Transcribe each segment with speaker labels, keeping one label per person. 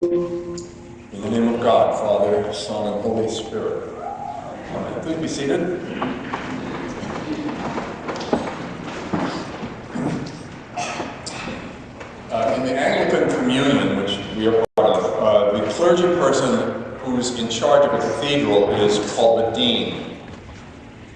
Speaker 1: In the name of God, Father, Son, and Holy Spirit. Amen. Please be seated. In the Anglican Communion, which we are part of, the clergy person who's in charge of a cathedral is called the dean.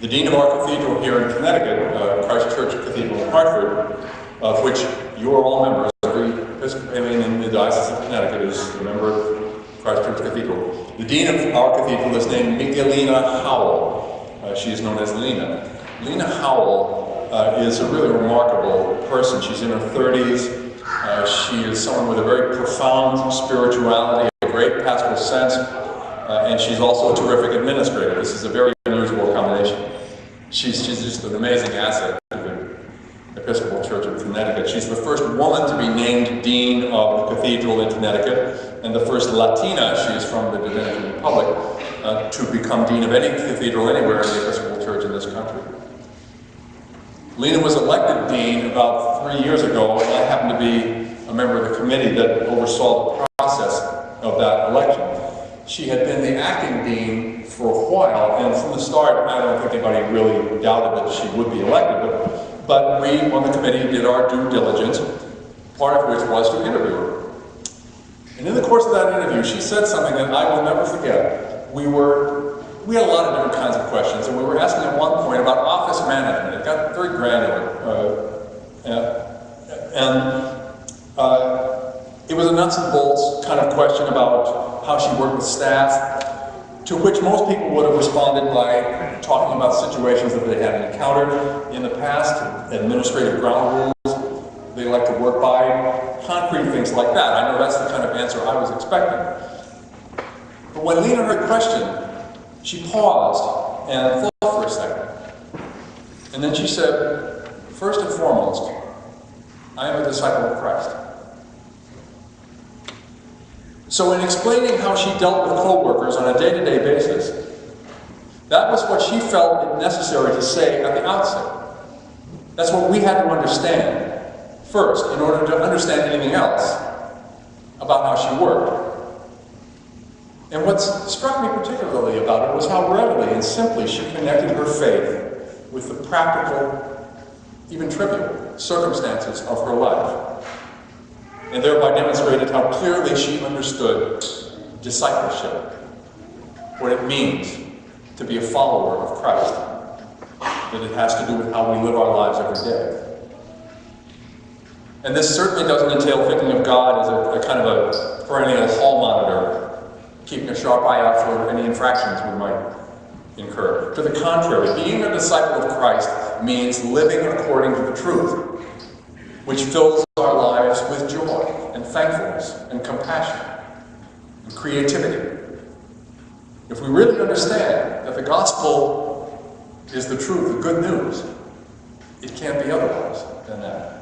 Speaker 1: The dean of our cathedral here in Connecticut, Christ Church Cathedral in Hartford, of which you are all members. Every Episcopalian in the Diocese of Connecticut is a member of Christ Church Cathedral. The dean of our cathedral is named Miguelina Howell. She is known as Lena. Lena Howell is a really remarkable person. She's in her 30s. She is someone with a very profound spirituality, a great pastoral sense, and she's also a terrific administrator. This is a very unusual combination. She's just an amazing asset to the Episcopal Church of Connecticut. She's the first woman to be named dean of the cathedral in Connecticut, and the first Latina, she is from the Dominican Republic, to become dean of any cathedral anywhere in the Episcopal Church in this country. Lena was elected dean about 3 years ago, and I happened to be a member of the committee that oversaw the process of that election. She had been the acting dean for a while, and from the start, I don't think anybody really doubted that she would be elected, but we on the committee did our due diligence, part of which was to interview her. And in the course of that interview, she said something that I will never forget. We had a lot of different kinds of questions, and we were asking at one point about office management. It got very granular. It was a nuts and bolts kind of question about how she worked with staff, to which most people would have responded by talking about situations that they had encountered in the past, administrative ground rules they like to work by, concrete things like that. I know that's the kind of answer I was expecting. But when Lena heard the question, she paused and thought for a second. And then she said, "First and foremost, I am a disciple of Christ." So in explaining how she dealt with co-workers on a day-to-day basis, that was what she felt it necessary to say at the outset. That's what we had to understand first in order to understand anything else about how she worked. And what struck me particularly about it was how readily and simply she connected her faith with the practical, even trivial, circumstances of her life, and thereby demonstrated how clearly she understood discipleship, what it means to be a follower of Christ, that it has to do with how we live our lives every day. And this certainly doesn't entail thinking of God as a kind of a perennial hall monitor, keeping a sharp eye out for any infractions we might incur. To the contrary, being a disciple of Christ means living according to the truth, which fills our lives with joy and thankfulness and compassion and creativity. If we really understand that the gospel is the truth, the good news, it can't be otherwise than that.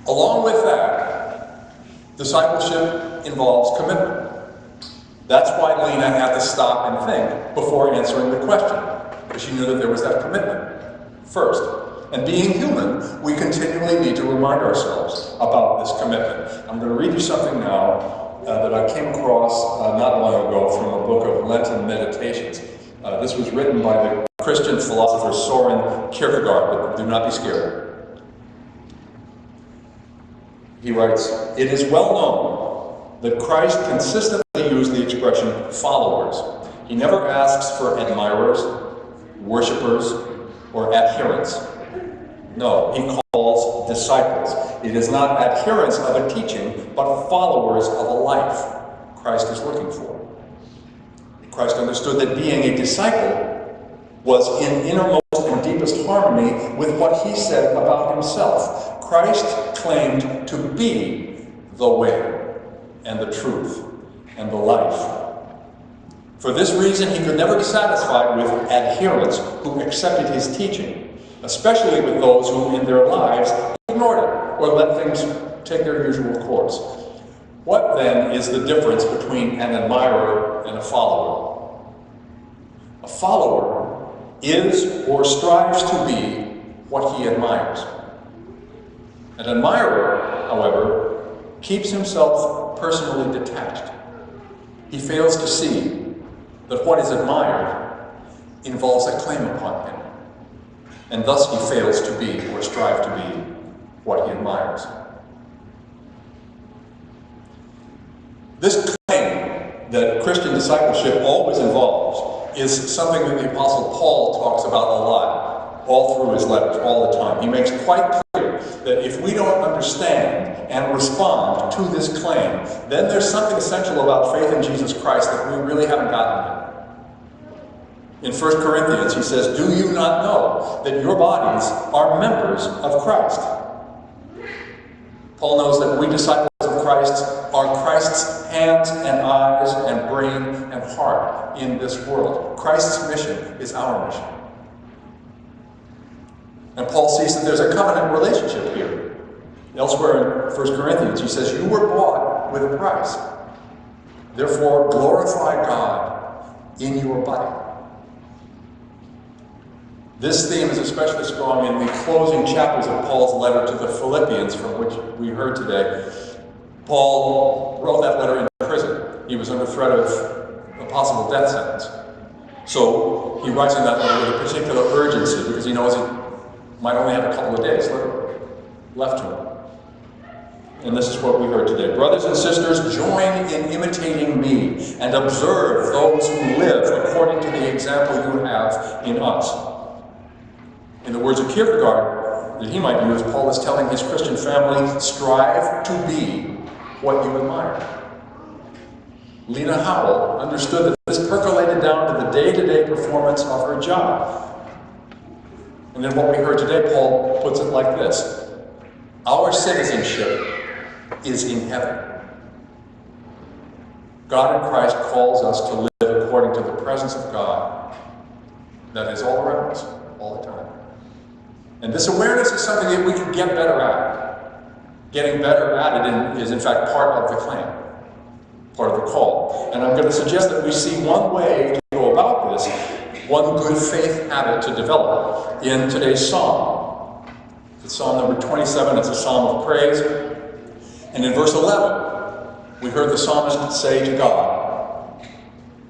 Speaker 1: Along with that, discipleship involves commitment. That's why Lena had to stop and think before answering the question, because she knew that there was that commitment first. And being human, we continually need to remind ourselves about this commitment. I'm going to read you something now that I came across not long ago from a book of Lenten meditations. This was written by the Christian philosopher Soren Kierkegaard, but do not be scared. He writes, "It is well known that Christ consistently used the expression followers. He never asks for admirers, worshippers, or adherents. No, he calls disciples. It is not adherents of a teaching, but followers of a life Christ is looking for." Christ understood that being a disciple was in innermost and deepest harmony with what he said about himself. Christ claimed to be the way and the truth and the life. For this reason, he could never be satisfied with adherents who accepted his teaching, especially with those who in their lives ignored it or let things take their usual course. What then is the difference between an admirer and a follower? A follower is or strives to be what he admires. An admirer, however, keeps himself personally detached. He fails to see that what is admired involves a claim upon him, and thus he fails to be or strive to be what he admires. This claim that Christian discipleship always involves is something that the Apostle Paul talks about a lot, all through his letters, all the time. He makes quite clear that if we don't understand and respond to this claim, then there's something essential about faith in Jesus Christ that we really haven't gotten yet. In 1 Corinthians, he says, "Do you not know that your bodies are members of Christ?" Paul knows that we disciples of Christ are Christ's hands and eyes and brain and heart in this world. Christ's mission is our mission. And Paul sees that there's a covenant relationship here. Elsewhere in 1 Corinthians, he says, "You were bought with a price. Therefore, glorify God in your body." This theme is especially strong in the closing chapters of Paul's letter to the Philippians, from which we heard today. Paul wrote that letter in prison. He was under threat of a possible death sentence. So he writes in that letter with a particular urgency because he knows he might only have a couple of days left to him. And this is what we heard today. "Brothers and sisters, join in imitating me and observe those who live according to the example you have in us." In the words of Kierkegaard that he might use, Paul is telling his Christian family, strive to be what you admire. Lena Howell understood that this percolated down to the day-to-day performance of her job. And then what we heard today, Paul puts it like this: our citizenship is in heaven. God in Christ calls us to live according to the presence of God that is all around us, all the time. And this awareness is something that we can get better at. Getting better at it is in fact part of the claim, part of the call. And I'm going to suggest that we see one way to go about this, one good faith habit to develop in today's psalm. It's Psalm number 27, it's a psalm of praise. And in verse 11, we heard the psalmist say to God,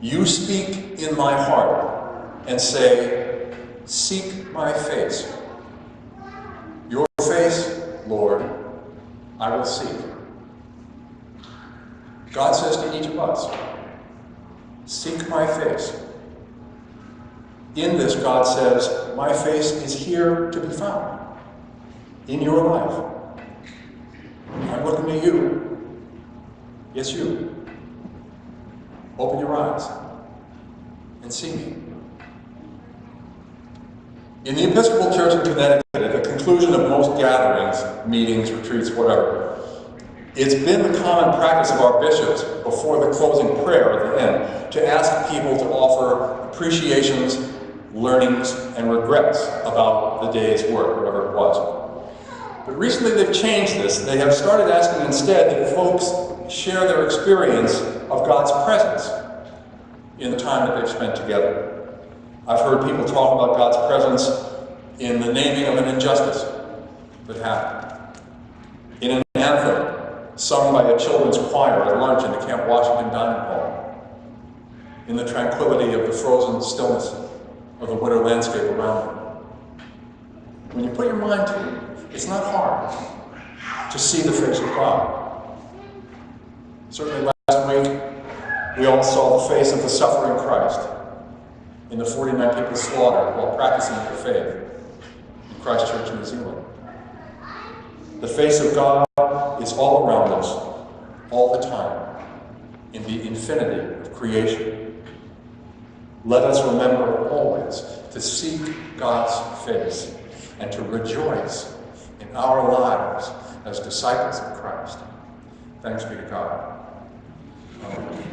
Speaker 1: "You speak in my heart and say, seek my face. Your face, Lord, I will seek." God says to each of us, seek my face. In this, God says, my face is here to be found in your life. I'm looking at you. Yes, you. Open your eyes and see me. In the Episcopal Church in Connecticut, at the conclusion of most gatherings, meetings, retreats, whatever, it's been the common practice of our bishops before the closing prayer at the end to ask people to offer appreciations, learnings, and regrets about the day's work, whatever it was. But recently they've changed this. They have started asking instead that folks share their experience of God's presence in the time that they've spent together. I've heard people talk about God's presence in the naming of an injustice that happened, in an anthem sung by a children's choir at lunch in the Camp Washington dining hall, in the tranquility of the frozen stillness of the winter landscape around them. When you put your mind to it, it's not hard to see the face of God. Certainly last week, we all saw the face of the suffering Christ in the 49 people slaughtered while practicing their faith in Christ Church, New Zealand. The face of God is all around us, all the time, in the infinity of creation. Let us remember always to seek God's face and to rejoice in our lives as disciples of Christ. Thanks be to God. Amen.